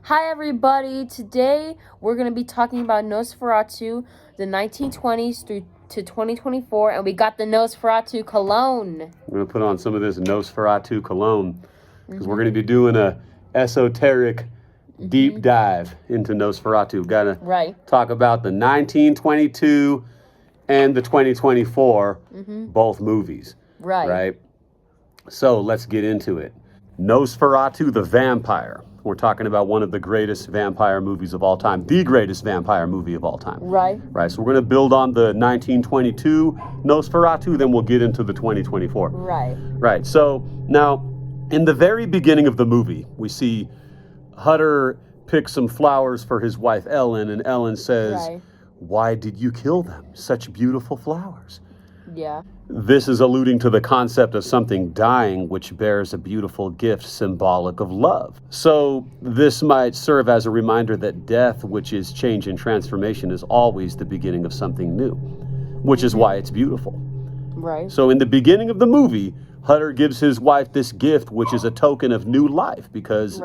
Hi everybody, today we're going to be talking about Nosferatu, the 1920s through to 2024, and we got the Nosferatu cologne. We're going to put on some of this Nosferatu cologne, because we're going to be doing a esoteric deep dive into Nosferatu. We've got to talk about the 1922 and the 2024, both movies. Right? So let's get into it. Nosferatu the Vampire. We're talking about one of the greatest vampire movies of all time, the greatest vampire movie of all time. Right. So we're going to build on the 1922 Nosferatu, then we'll get into the 2024. Right. So now, in the very beginning of the movie, we see Hutter pick some flowers for his wife Ellen, and Ellen says, "Why did you kill them? Such beautiful flowers." Yeah. This is alluding to the concept of something dying, which bears a beautiful gift symbolic of love. So this might serve as a reminder that death, which is change and transformation, is always the beginning of something new, which is why it's beautiful. Right. So in the beginning of the movie, Hutter gives his wife this gift, which is a token of new life, because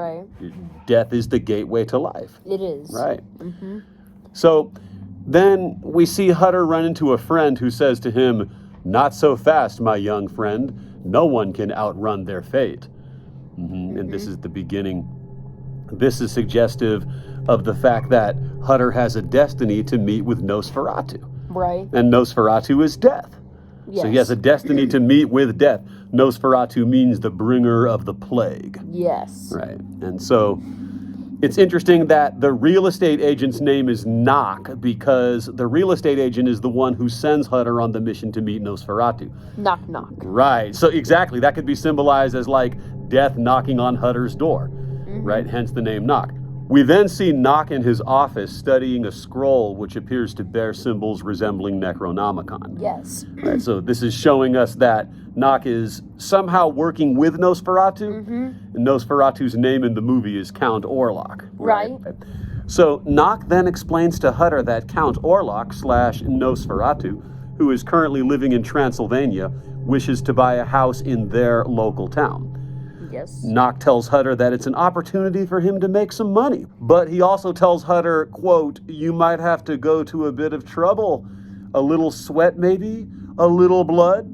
death is the gateway to life. It is. Right. So then we see Hutter run into a friend who says to him, "Not so fast, my young friend. No one can outrun their fate." And this is the beginning. This is suggestive of the fact that Hutter has a destiny to meet with Nosferatu. Right. And Nosferatu is death. Yes. So he has a destiny to meet with death. Nosferatu means the bringer of the plague. Yes. Right. And so it's interesting that the real estate agent's name is Knock, because the real estate agent is the one who sends Hutter on the mission to meet Nosferatu. Knock, knock. Right. So exactly, that could be symbolized as like death knocking on Hutter's door, right? Hence the name Knock. We then see Knock in his office studying a scroll which appears to bear symbols resembling Necronomicon. Yes. Right. So this is showing us that Knock is somehow working with Nosferatu, and Nosferatu's name in the movie is Count Orlok. Right. So Knock then explains to Hutter that Count Orlok / Nosferatu, who is currently living in Transylvania, wishes to buy a house in their local town. Yes. Knock tells Hutter that it's an opportunity for him to make some money, but he also tells Hutter, quote, "You might have to go to a bit of trouble. A little sweat maybe? A little blood?"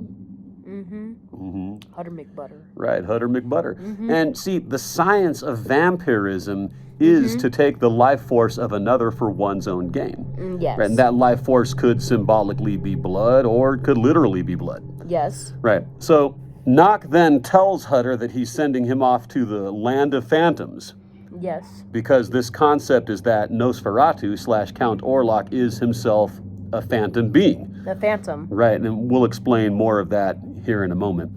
Hutter McButter. Right, Hutter McButter. And see, the science of vampirism is to take the life force of another for one's own gain. Yes. Right, and that life force could symbolically be blood, or it could literally be blood. Yes. Right. So Knock then tells Hutter that he's sending him off to the land of phantoms. Yes. Because this concept is that Nosferatu / Count Orlok is himself a phantom being. The Phantom. Right, and we'll explain more of that here in a moment.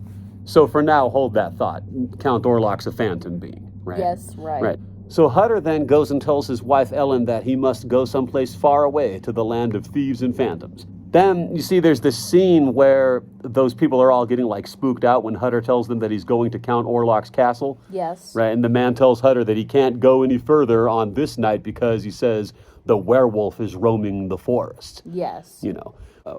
So for now, hold that thought. Count Orlok's a phantom being, right? Yes, right. So Hutter then goes and tells his wife Ellen that he must go someplace far away to the land of thieves and phantoms. Then, you see, there's this scene where those people are all getting, like, spooked out when Hutter tells them that he's going to Count Orlok's castle. Yes. Right, and the man tells Hutter that he can't go any further on this night because he says the werewolf is roaming the forest. Yes. You know,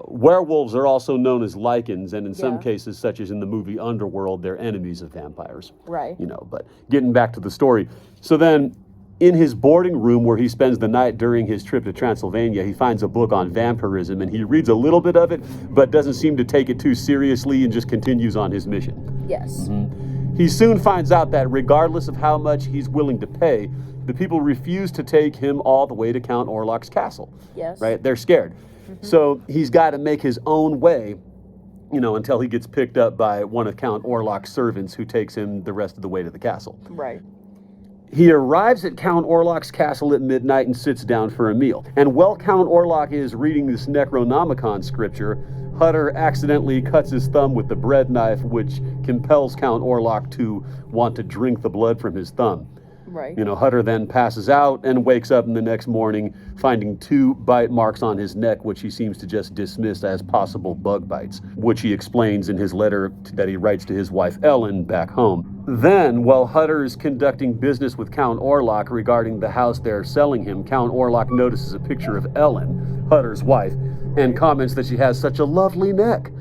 werewolves are also known as lycans, and in some cases, such as in the movie Underworld, they're enemies of vampires. Right. You know, but getting back to the story. So then, in his boarding room where he spends the night during his trip to Transylvania, he finds a book on vampirism, and he reads a little bit of it, but doesn't seem to take it too seriously and just continues on his mission. Yes. He soon finds out that regardless of how much he's willing to pay, the people refuse to take him all the way to Count Orlok's castle. Yes. Right? They're scared. So he's got to make his own way, you know, until he gets picked up by one of Count Orlok's servants who takes him the rest of the way to the castle. Right. He arrives at Count Orlok's castle at midnight and sits down for a meal. And while Count Orlok is reading this Necronomicon scripture, Hutter accidentally cuts his thumb with the bread knife, which compels Count Orlok to want to drink the blood from his thumb. Right. You know, Hutter then passes out and wakes up in the next morning finding 2 bite marks on his neck, which he seems to just dismiss as possible bug bites, which he explains in his letter that he writes to his wife Ellen back home. Then, while Hutter is conducting business with Count Orlok regarding the house they're selling him, Count Orlok notices a picture of Ellen, Hutter's wife, and comments that she has such a lovely neck.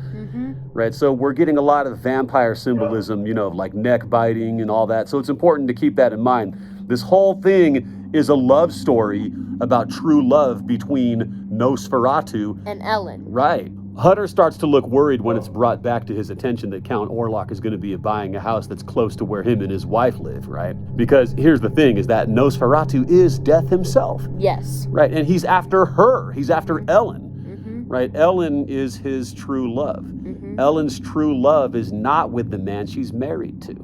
Right, so we're getting a lot of vampire symbolism, you know, like neck biting and all that. So it's important to keep that in mind. This whole thing is a love story about true love between Nosferatu and Ellen. Right. Hutter starts to look worried when it's brought back to his attention that Count Orlok is going to be buying a house that's close to where him and his wife live, right? Because here's the thing, is that Nosferatu is death himself. Yes. Right, and he's after her. He's after Ellen. Right, Ellen is his true love. Ellen's true love is not with the man she's married to.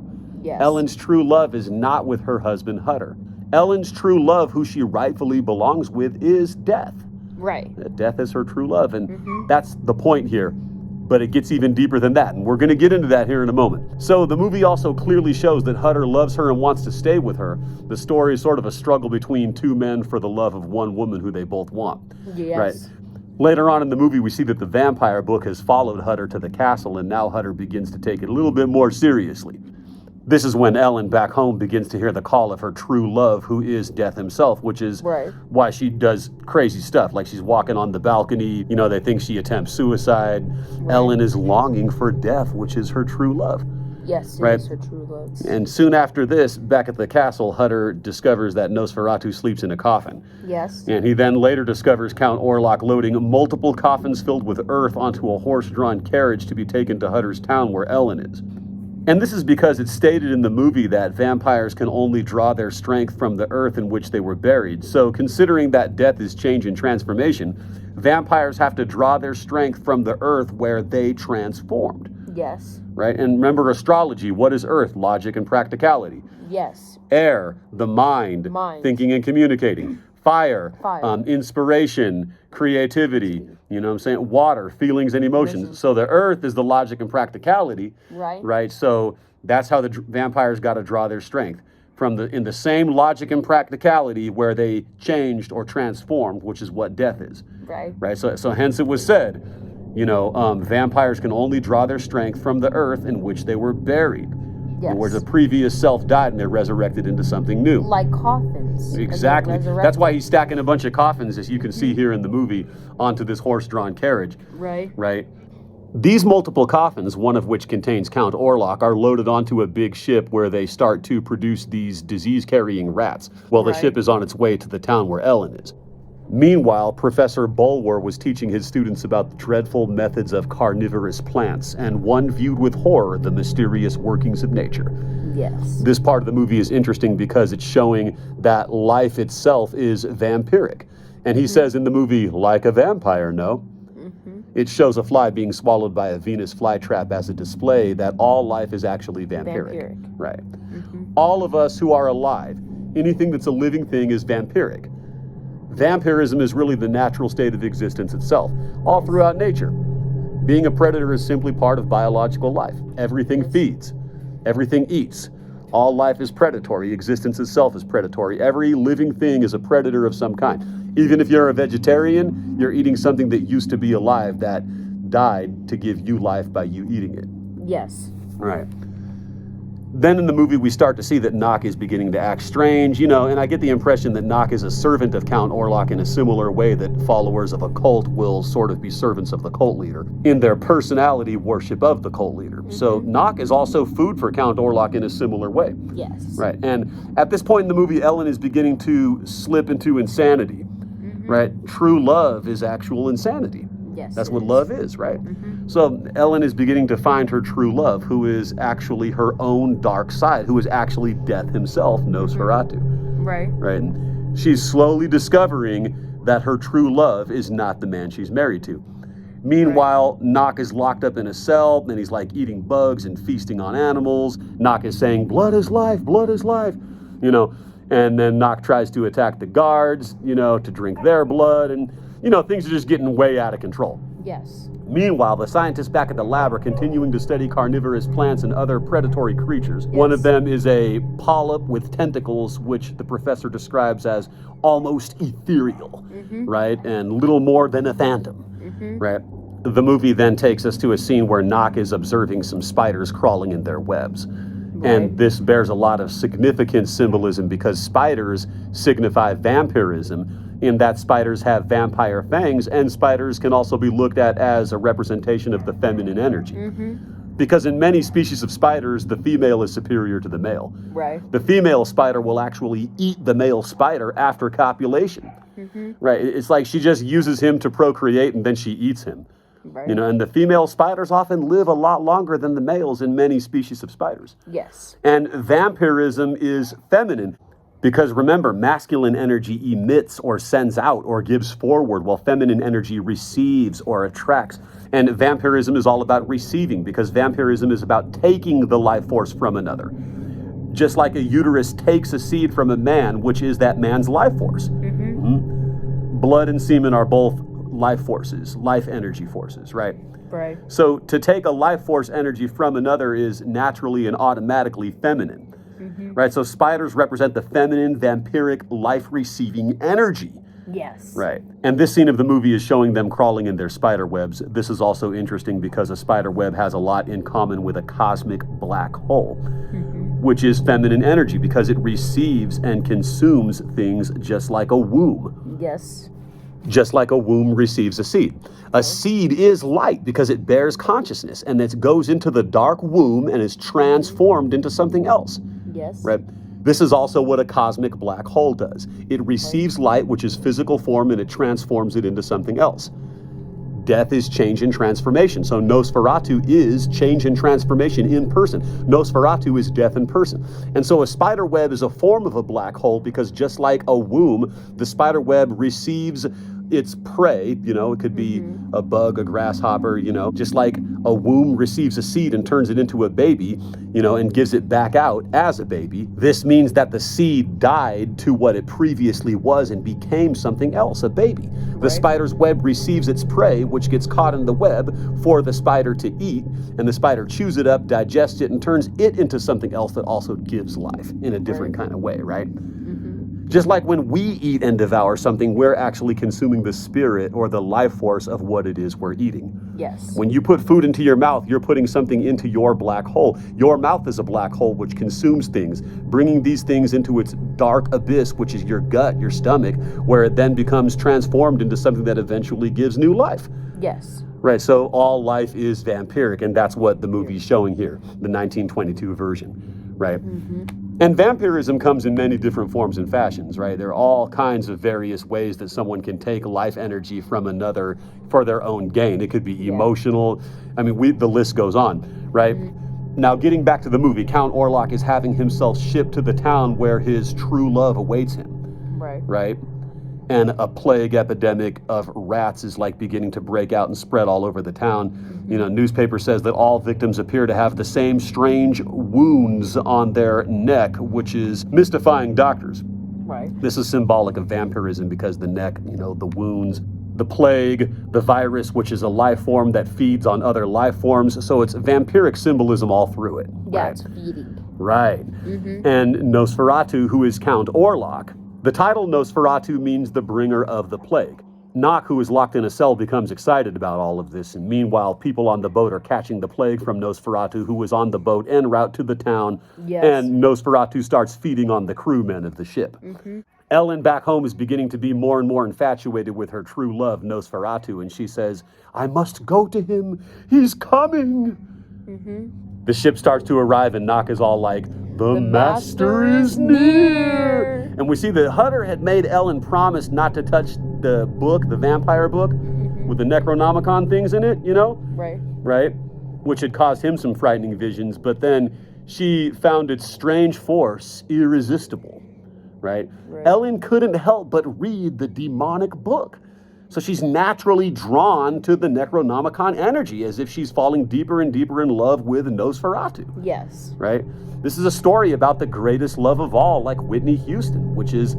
Yes. Ellen's true love is not with her husband Hutter. Ellen's true love, who she rightfully belongs with, is death. Right. Death is her true love, and that's the point here. But it gets even deeper than that, and we're going to get into that here in a moment. So the movie also clearly shows that Hutter loves her and wants to stay with her. The story is sort of a struggle between two men for the love of one woman who they both want. Yes. Right. Later on in the movie, we see that the vampire book has followed Hutter to the castle, and now Hutter begins to take it a little bit more seriously. This is when Ellen back home begins to hear the call of her true love, who is Death himself, which is why she does crazy stuff. Like she's walking on the balcony, you know, they think she attempts suicide. Ellen is longing for Death, which is her true love. Yes, it is her true love. And soon after this, back at the castle, Hutter discovers that Nosferatu sleeps in a coffin. Yes. And he then later discovers Count Orlok loading multiple coffins filled with earth onto a horse-drawn carriage to be taken to Hutter's town where Ellen is. And this is because it's stated in the movie that vampires can only draw their strength from the earth in which they were buried. So considering that death is change and transformation, vampires have to draw their strength from the earth where they transformed. Yes. Right? And remember astrology. What is earth? Logic and practicality. Yes. Air, the mind. Thinking and communicating. Fire. Inspiration, creativity. You know what I'm saying? Water, feelings and emotions. So the earth is the logic and practicality. Right? So that's how the vampires got to draw their strength. In the same logic and practicality where they changed or transformed, which is what death is. Right? So hence it was said, you know, vampires can only draw their strength from the earth in which they were buried. Yes. Where the previous self died and they're resurrected into something new. Like coffins. Exactly. That's why he's stacking a bunch of coffins, as you can see here in the movie, onto this horse-drawn carriage. Right. These multiple coffins, one of which contains Count Orlok, are loaded onto a big ship where they start to produce these disease-carrying rats. Well, the ship is on its way to the town where Ellen is. Meanwhile, Professor Bulwer was teaching his students about the dreadful methods of carnivorous plants, and one viewed with horror the mysterious workings of nature. Yes. This part of the movie is interesting because it's showing that life itself is vampiric. And he says in the movie, like a vampire, no? It shows a fly being swallowed by a Venus flytrap as a display that all life is actually vampiric. Right. All of us who are alive, anything that's a living thing is vampiric. Vampirism is really the natural state of existence itself, all throughout nature. Being a predator is simply part of biological life. Everything feeds. Everything eats. All life is predatory. Existence itself is predatory. Every living thing is a predator of some kind. Even if you're a vegetarian, you're eating something that used to be alive that died to give you life by you eating it. Yes. Right. Then in the movie, we start to see that Nock is beginning to act strange, you know, and I get the impression that Nock is a servant of Count Orlok in a similar way that followers of a cult will sort of be servants of the cult leader in their personality worship of the cult leader. So Nock is also food for Count Orlok in a similar way. Yes. Right. And at this point in the movie, Ellen is beginning to slip into insanity. Right. True love is actual insanity. Yes. That's what love is, right? So Ellen is beginning to find her true love, who is actually her own dark side, who is actually Death himself, Nosferatu. Right. And she's slowly discovering that her true love is not the man she's married to. Meanwhile, Nock is locked up in a cell, and he's like eating bugs and feasting on animals. Nock is saying, blood is life, you know, and then Nock tries to attack the guards, you know, to drink their blood, and you know, things are just getting way out of control. Yes. Meanwhile, the scientists back at the lab are continuing to study carnivorous plants and other predatory creatures. One of them is a polyp with tentacles, which the professor describes as almost ethereal, right? And little more than a phantom, right? The movie then takes us to a scene where Nock is observing some spiders crawling in their webs. And this bears a lot of significant symbolism because spiders signify vampirism, in that spiders have vampire fangs, and spiders can also be looked at as a representation of the feminine energy. Because in many species of spiders, the female is superior to the male. Right. The female spider will actually eat the male spider after copulation. Right. It's like she just uses him to procreate and then she eats him. Right. You know, and the female spiders often live a lot longer than the males in many species of spiders. Yes. And vampirism is feminine. Because remember, masculine energy emits or sends out or gives forward, while feminine energy receives or attracts. And vampirism is all about receiving, because vampirism is about taking the life force from another. Just like a uterus takes a seed from a man, which is that man's life force. Blood and semen are both life forces, life energy forces, right? Right. So to take a life force energy from another is naturally and automatically feminine. Right, so spiders represent the feminine, vampiric, life-receiving energy. Yes. Right, and this scene of the movie is showing them crawling in their spider webs. This is also interesting because a spider web has a lot in common with a cosmic black hole, which is feminine energy because it receives and consumes things just like a womb. Yes. Just like a womb receives a seed. A seed is light because it bears consciousness, and it goes into the dark womb and is transformed into something else. Yes. Right? This is also what a cosmic black hole does. It receives light, which is physical form, and it transforms it into something else. Death is change and transformation. So Nosferatu is change and transformation in person. Nosferatu is death in person. And so a spider web is a form of a black hole because just like a womb, the spider web receives its prey, you know, it could be a bug, a grasshopper, you know, just like a womb receives a seed and turns it into a baby, you know, and gives it back out as a baby. This means that the seed died to what it previously was and became something else, a baby. The spider's web receives its prey, which gets caught in the web for the spider to eat, and the spider chews it up, digests it, and turns it into something else that also gives life in a different kind of way, right? Just like when we eat and devour something, we're actually consuming the spirit or the life force of what it is we're eating. Yes. When you put food into your mouth, you're putting something into your black hole. Your mouth is a black hole which consumes things, bringing these things into its dark abyss, which is your gut, your stomach, where it then becomes transformed into something that eventually gives new life. Yes. Right, so all life is vampiric, and that's what the movie's showing here, the 1922 version, right? And vampirism comes in many different forms and fashions, right? There are all kinds of various ways that someone can take life energy from another for their own gain. It could be emotional. I mean, the list goes on, right? Now, getting back to the movie, Count Orlok is having himself shipped to the town where his true love awaits him, right? And a plague epidemic of rats is like beginning to break out and spread all over the town. You know, newspaper says that all victims appear to have the same strange wounds on their neck, which is mystifying doctors. Right. This is symbolic of vampirism because the neck, you know, the wounds, the plague, the virus, which is a life form that feeds on other life forms. So it's vampiric symbolism all through it. Yeah, right? It's feeding. Right. And Nosferatu, who is Count Orlok, the title Nosferatu means the bringer of the plague. Nock, who is locked in a cell, becomes excited about all of this, and meanwhile, people on the boat are catching the plague from Nosferatu, who was on the boat en route to the town, and Nosferatu starts feeding on the crewmen of the ship. Ellen back home is beginning to be more and more infatuated with her true love, Nosferatu, and she says, "I must go to him. He's coming." The ship starts to arrive, and Nock is all like, the master is near. And we see that Hutter had made Ellen promise not to touch the book, the vampire book, with the Necronomicon things in it, you know? Right? Which had caused him some frightening visions, but then she found its strange force irresistible, right? Ellen couldn't help but read the demonic book. So she's naturally drawn to the Necronomicon energy, as if she's falling deeper and deeper in love with Nosferatu. Yes. Right? This is a story about the greatest love of all, like Whitney Houston, which is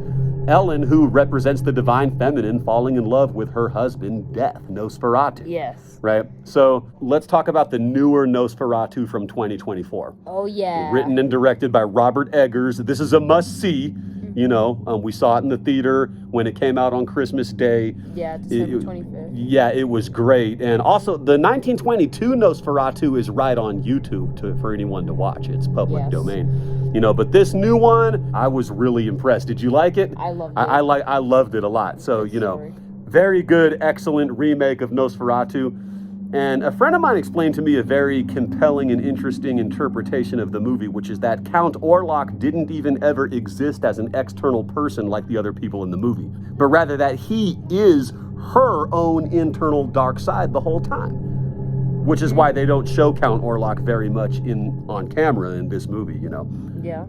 Ellen, who represents the divine feminine, falling in love with her husband, Death, Nosferatu. Yes. Right? So let's talk about the newer Nosferatu from 2024. Oh, yeah. Written and directed by Robert Eggers. This is a must-see. You know, we saw it in the theater when it came out on Christmas Day. Yeah, December 25th. Yeah, it was great. And also, the 1922 Nosferatu is right on YouTube for anyone to watch. It's public domain. You know, but this new one, I was really impressed. Did you like it? I loved it. I loved it a lot. So, you know, very good, excellent remake of Nosferatu. And a friend of mine explained to me a very compelling and interesting interpretation of the movie, which is that Count Orlok didn't even ever exist as an external person like the other people in the movie, but rather that he is her own internal dark side the whole time, which is why they don't show Count Orlok very much on camera in this movie, you know,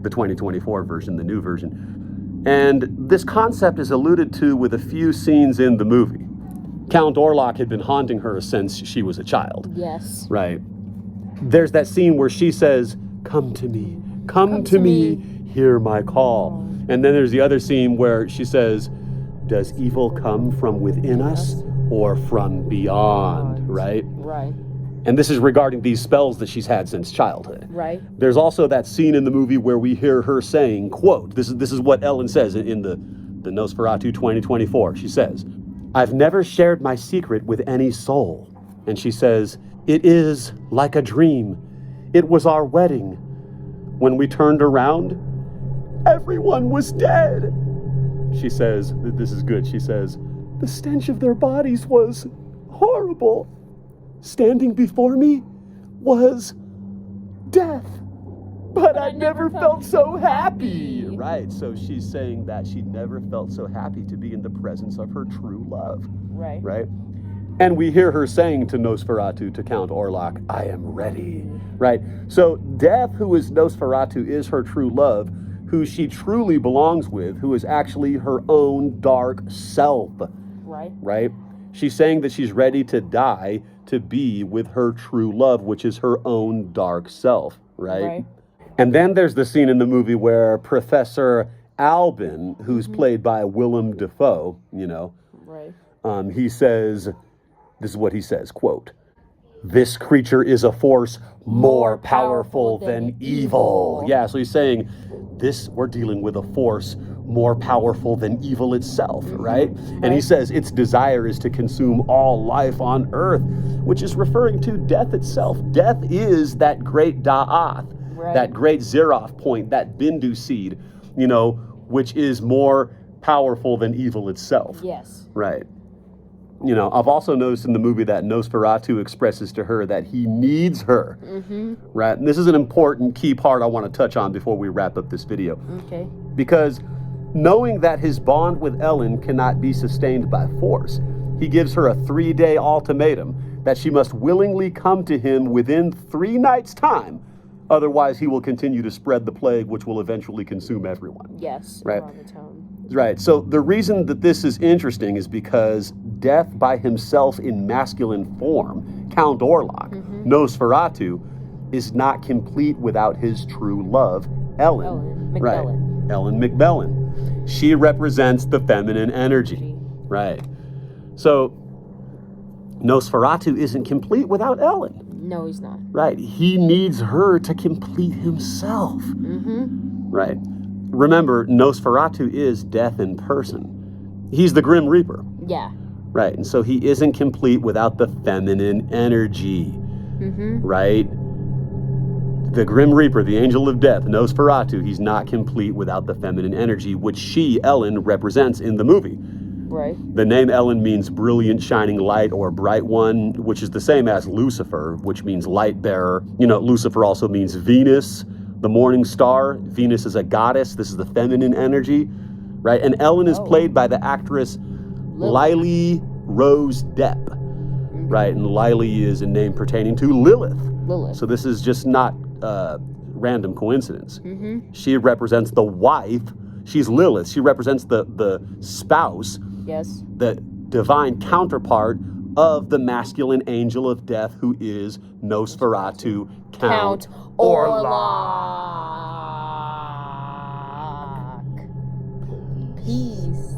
the 2024 version, the new version. And this concept is alluded to with a few scenes in the movie. Count Orlok had been haunting her since she was a child. Yes. Right. There's that scene where she says, come to me, come to me, hear my call. And then there's the other scene where she says, does evil come from within us or from beyond, right? Right. And this is regarding these spells that she's had since childhood. Right. There's also that scene in the movie where we hear her saying, quote, this is what Ellen says in the Nosferatu 2024. She says, I've never shared my secret with any soul. And she says, it is like a dream. It was our wedding. When we turned around, everyone was dead. She says, this is good. She says, the stench of their bodies was horrible. Standing before me was death. But I never felt so happy. Right, so she's saying that she never felt so happy to be in the presence of her true love. Right. Right? And we hear her saying to Nosferatu, to Count Orlok, I am ready. Right? So Death, who is Nosferatu, is her true love, who she truly belongs with, who is actually her own dark self. Right. Right? She's saying that she's ready to die to be with her true love, which is her own dark self. Right? And then there's the scene in the movie where Professor Albin, who's played by Willem Dafoe, you know, he says, this is what he says, quote, this creature is a force more powerful than evil. Yeah, so he's saying we're dealing with a force more powerful than evil itself, right? And he says its desire is to consume all life on earth, which is referring to death itself. Death is that great Da'ath, that great Zeroth point, that Bindu seed, you know, which is more powerful than evil itself. Yes. Right. You know, I've also noticed in the movie that Nosferatu expresses to her that he needs her. Right? And this is an important key part I want to touch on before we wrap up this video. Okay. Because knowing that his bond with Ellen cannot be sustained by force, he gives her a 3-day ultimatum that she must willingly come to him within 3 nights' time. Otherwise, he will continue to spread the plague, which will eventually consume everyone. Yes. Right. Monotone. Right. So the reason that this is interesting is because Death by himself in masculine form, Count Orlok, Nosferatu, is not complete without his true love, Ellen. McBellin. Ellen McBellin. She represents the feminine energy. Right. So Nosferatu isn't complete without Ellen. No, he's not. Right. He needs her to complete himself. Right. Remember, Nosferatu is death in person. He's the Grim Reaper. Yeah. Right. And so he isn't complete without the feminine energy. Right. The Grim Reaper, the angel of death, Nosferatu, he's not complete without the feminine energy, which she, Ellen, represents in the movie. Right. The name Ellen means brilliant, shining light or bright one, which is the same as Lucifer, which means light bearer. You know, Lucifer also means Venus, the morning star. Venus is a goddess. This is the feminine energy, right? And Ellen is played by the actress Lily Rose Depp, right? And Lily is a name pertaining to Lilith. So this is just not random coincidence. She represents the wife. She's Lilith. She represents the spouse. Yes. The divine counterpart of the masculine angel of death, who is Nosferatu, Count Orlok. Peace.